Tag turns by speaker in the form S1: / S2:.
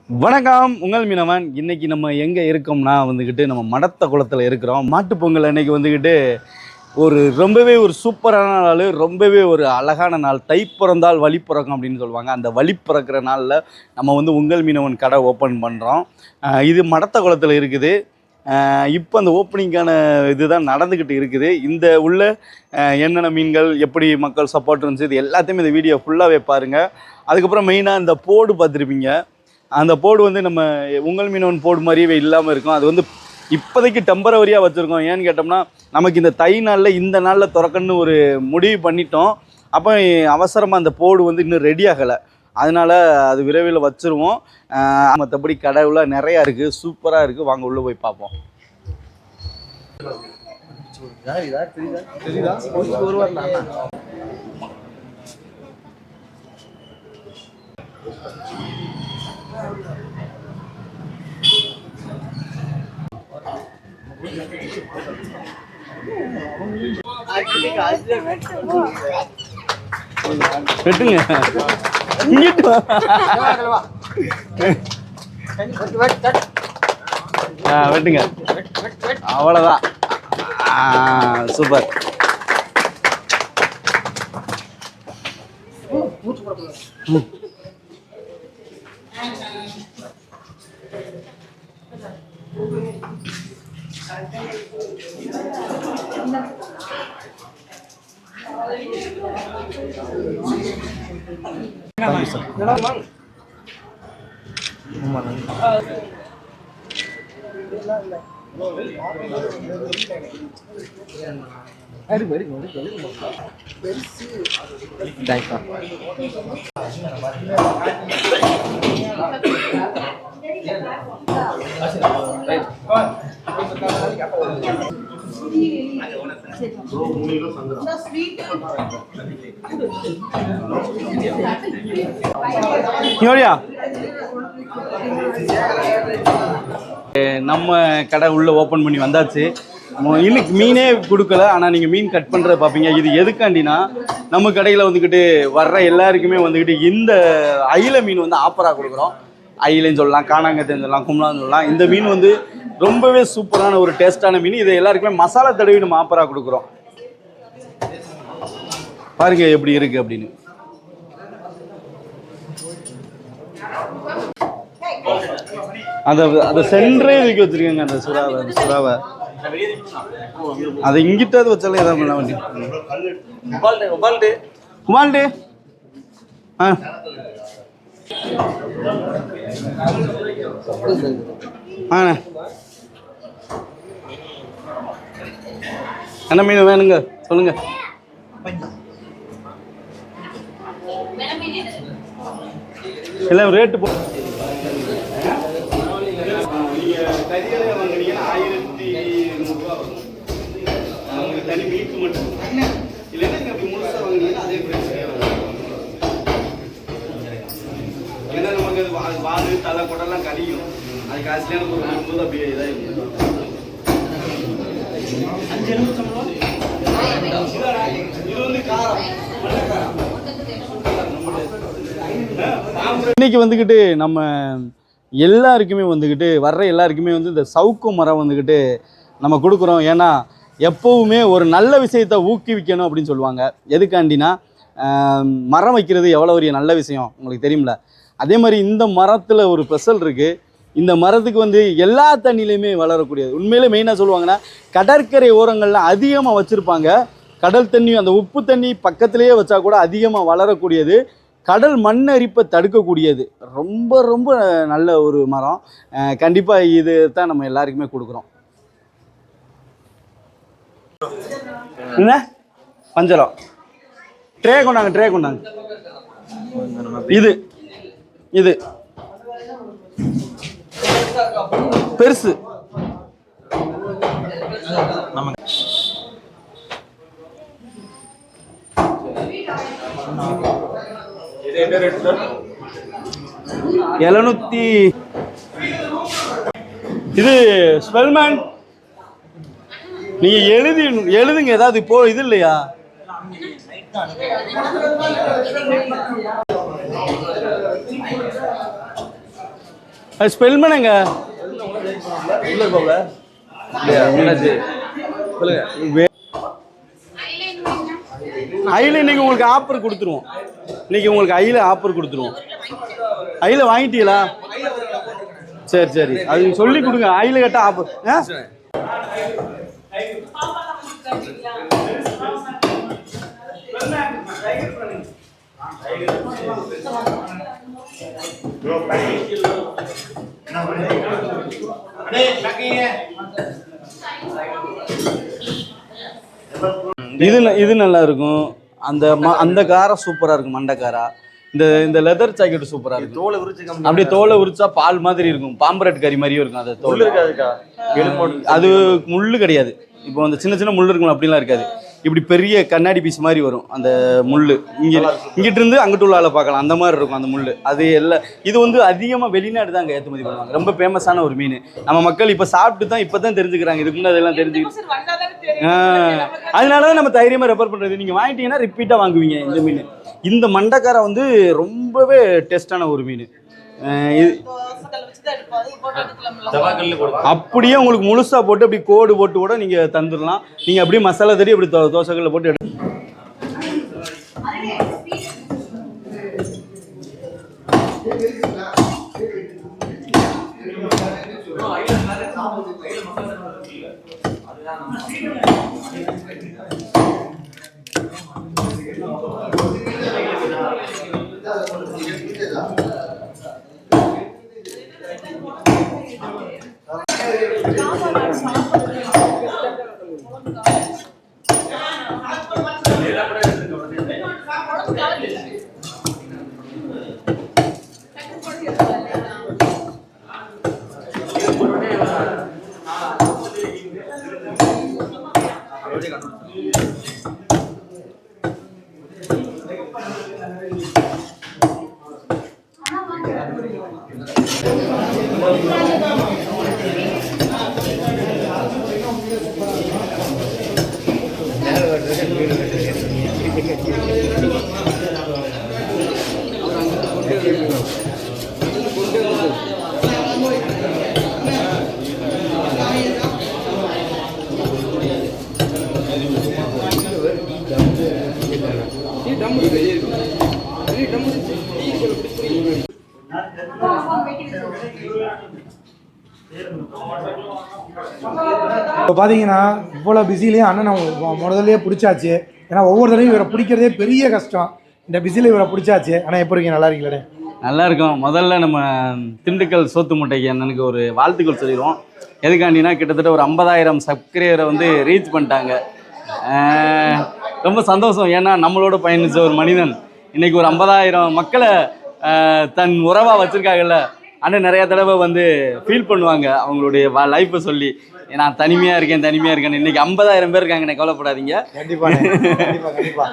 S1: வணக்கம், உங்கள் மீனவன். இன்னைக்கு நம்ம எங்கே இருக்கோம்னா நம்ம மடத்த குளத்தில் இருக்கிறோம். மாட்டு பொங்கல் அன்னைக்கு ரொம்பவே ஒரு சூப்பரான நாள், ரொம்பவே ஒரு அழகான நாள். தை பிறந்தால் வழி பிறக்கும் அப்படின்னு சொல்லுவாங்க. அந்த வழி பிறக்கிற நாளில் நம்ம உங்கள் மீனவன் கடை ஓப்பன் பண்ணுறோம். இது மடத்த குளத்தில் இருக்குது. இப்போ அந்த ஓப்பனிங்கான இதுதான் நடந்துக்கிட்டு இருக்குது. இந்த உள்ள என்னென்ன மீன்கள், எப்படி மக்கள் சப்போர்ட் இருந்துச்சு, இது எல்லாத்தையுமே இந்த வீடியோ ஃபுல்லாகவே பாருங்கள். அதுக்கப்புறம் மெயினாக இந்த போர்டு பார்த்துருப்பீங்க. அந்த போர்டு நம்ம உங்கள் மீனவன் போர்டு மாதிரியே இல்லாமல் இருக்கும். அது இப்போதைக்கு டெம்பரவரியாக வச்சுருக்கோம். ஏன்னு கேட்டோம்னா, நமக்கு இந்த தை நாளில் இந்த நாளில் திறக்கணுன்னு ஒரு முடிவு பண்ணிட்டோம். அப்போ அவசரமாக அந்த போர்டு இன்னும் ரெடி ஆகலை. அதனால் அது விரைவில் வச்சுருவோம். மற்றபடி கடவுளாக நிறையா இருக்குது, சூப்பராக இருக்குது. வாங்க உள்ளே போய் பார்ப்போம். வெட்டுங்க, வெட்டுங்க, அவ்வளோதான். சூப்பர். நம்ம கடை உள்ள ஓப்பன் பண்ணி வந்தாச்சு. இன்னைக்கு மீனே கொடுக்கல, ஆனால் நீங்கள் மீன் கட் பண்ணுறத பார்ப்பீங்க. இது எதுக்காண்டினா, நம்ம கடையில் வர்ற எல்லாருக்குமே இந்த அயில மீன் ஆப்பராக கொடுக்குறோம். அயிலைன்னு சொல்லலாம், காணாங்கத்தைன்னு சொல்லலாம், கும்பலான்னு சொல்லலாம். இந்த மீன் ரொம்பவே சூப்பரான ஒரு டேஸ்டான மீன். இதை எல்லாருக்குமே மசாலா தடவி நம்ம ஆப்பராக கொடுக்குறோம். பாருங்க எப்படி இருக்கு அப்படின்னு. அதை சென்றே இதுக்கு வச்சிருக்காங்க. அந்த சுறாவை அதை இங்கிட்டாவது வச்சாலும் எதாவது பண்ண வேண்டிய குமால்டு. என்ன மீன் வேணுங்க சொல்லுங்க. எல்லாம் ரேட்டு போ. தனி மீட்டு மட்டும் இல்லைன்னா நீங்க அப்படி முழுசா வாங்கினீங்கன்னா அதே பிரைஸ். ஏன்னா நமக்கு அது வால் தலை கொடெல்லாம் கழியும். அது காசுலேயே ஒரு போது அப்படியே இதாகிடும். 5 நிமிஷம் இது காரம். இன்னைக்கு நம்ம எல்லாருக்குமே வர்ற எல்லாருக்குமே இந்த சவுக்கு மரம் நம்ம கொடுக்குறோம். ஏன்னா எப்போவுமே ஒரு நல்ல விஷயத்தை ஊக்குவிக்கணும் அப்படின்னு சொல்லுவாங்க. எதுக்காண்டினா, மரம் வைக்கிறது எவ்வளோ ஒரு நல்ல விஷயம் உங்களுக்கு தெரியும்ல. அதே மாதிரி இந்த மரத்தில் ஒரு ஸ்பெஷல் இருக்குது. இந்த மரத்துக்கு எல்லா தண்ணியிலையுமே வளரக்கூடியது. உண்மையிலே மெயினாக சொல்லுவாங்கன்னா, கடற்கரை ஓரங்களில் அதிகமாக வச்சுருப்பாங்க. கடல் தண்ணி, அந்த உப்பு தண்ணி பக்கத்துலேயே வச்சா கூட அதிகமாக வளரக்கூடியது. கடல் மண்ணரிப்பை தடுக்கக்கூடியது. ரொம்ப ரொம்ப நல்ல ஒரு மரம். கண்டிப்பாக இது தான் நம்ம எல்லாருக்குமே கொடுக்குறோம். என்ன பஞ்சரம் ட்ரே கொண்டாங்க. இது இது பெருசு. நம்ம 700. இது ஸ்பெல்மேன். நீங்க எழுதுங்க ஏதாவது. இப்போ இது இல்லையா? அது ஸ்பெல் பண்ணுங்க. ஐல இன்னைக்கு உங்களுக்கு ஆஃபர் கொடுத்துருவோம். இன்னைக்கு உங்களுக்கு ஐல ஆஃபர் கொடுத்துருவோம். ஐல வாங்கிட்டீங்களா? சரி சரி, அது சொல்லி கொடுங்க. ஐல கேட்டா ஆஃபர். இது நல்லா இருக்கும். அந்த காரம் சூப்பரா இருக்கும். மண்டைக்காரா இந்த லெதர் ஜாக்கெட் சூப்பரா இருக்கும். தோலை உரிச்சு அப்படியே தோலை உரிச்சா பால் மாதிரி இருக்கும். பாம்பரட் கறி மாதிரியும் இருக்கும். அது தோல் இருக்காதுக்கா, அது முள்ளு கிடையாது. இப்போ அந்த சின்ன சின்ன முள்ளு இருக்கும் அப்படிலாம் இருக்காது. இப்படி பெரிய கண்ணாடி பீஸ் மாதிரி வரும் அந்த முள்ளு. இங்கிட்டு இருந்து அங்கிட்டு உள்ள ஆளை பார்க்கலாம், அந்த மாதிரி இருக்கும் அந்த முள்ளு. அது எல்லாம் இது வந்து அதிகமாக வெளிநாடு தான் அங்கே ஏற்றுமதி பண்ணுவாங்க. ரொம்ப ஃபேமஸான ஒரு மீன். நம்ம மக்கள் இப்போ சாப்பிட்டு தான் இப்போ தான் தெரிஞ்சுக்கிறாங்க. இதுக்கு முன்னாடி அதெல்லாம் தெரிஞ்சுக்கிட்டு அதனால தான் நம்ம தைரியமாக ரெஃபர் பண்ணுறது. நீங்கள் வாங்கிட்டீங்கன்னா ரிப்பீட்டாக வாங்குவீங்க. இந்த மீன், இந்த மண்டைக்காரை வந்து ரொம்பவே டேஸ்டான ஒரு மீன். அப்படியே உங்களுக்கு முழுசா போட்டு அப்படி கோடு போட்டு கூட நீங்க தந்துடலாம். நீங்க அப்படியே மசாலா தடி அப்படி தோசைகள்ல போட்டு எடுத்து
S2: இப்போ பார்த்தீங்கன்னா இவ்வளோ பிஸிலேயே அண்ணன் முதல்லையே பிடிச்சாச்சு. ஏன்னா ஒவ்வொரு தடவையும் இவரை பிடிக்கிறதே பெரிய கஷ்டம். இந்த பிஸியில் இவரை பிடிச்சாச்சு. ஆனால் எப்படி இருக்கீங்க? நல்லா இருக்கீங்களே?
S1: நல்லா இருக்கும். முதல்ல நம்ம திண்டுக்கல் சோத்து முட்டைக்கு அண்ணனுக்கு ஒரு வாழ்த்துக்கள் சொல்லிடுவோம். எதுக்காண்டினா கிட்டத்தட்ட ஒரு 50,000 சப்ஸ்கிரைபரை வந்து ரீச் பண்ணிட்டாங்க. ரொம்ப சந்தோஷம். ஏன்னா நம்மளோட பயணிச்ச ஒரு மனிதன் இன்னைக்கு ஒரு 50,000 மக்களை தன் உறவாக வச்சுருக்காங்கல்ல. அண்ணன் நிறையா தடவை வந்து ஃபீல் பண்ணுவாங்க அவங்களுடைய லைஃப்பை சொல்லி. நான் தனிமையாக இருக்கேன். இன்னைக்கு 50,000 பேர் இருக்காங்க. எனக்கு கவலைப்படாதீங்க.
S2: கண்டிப்பாக.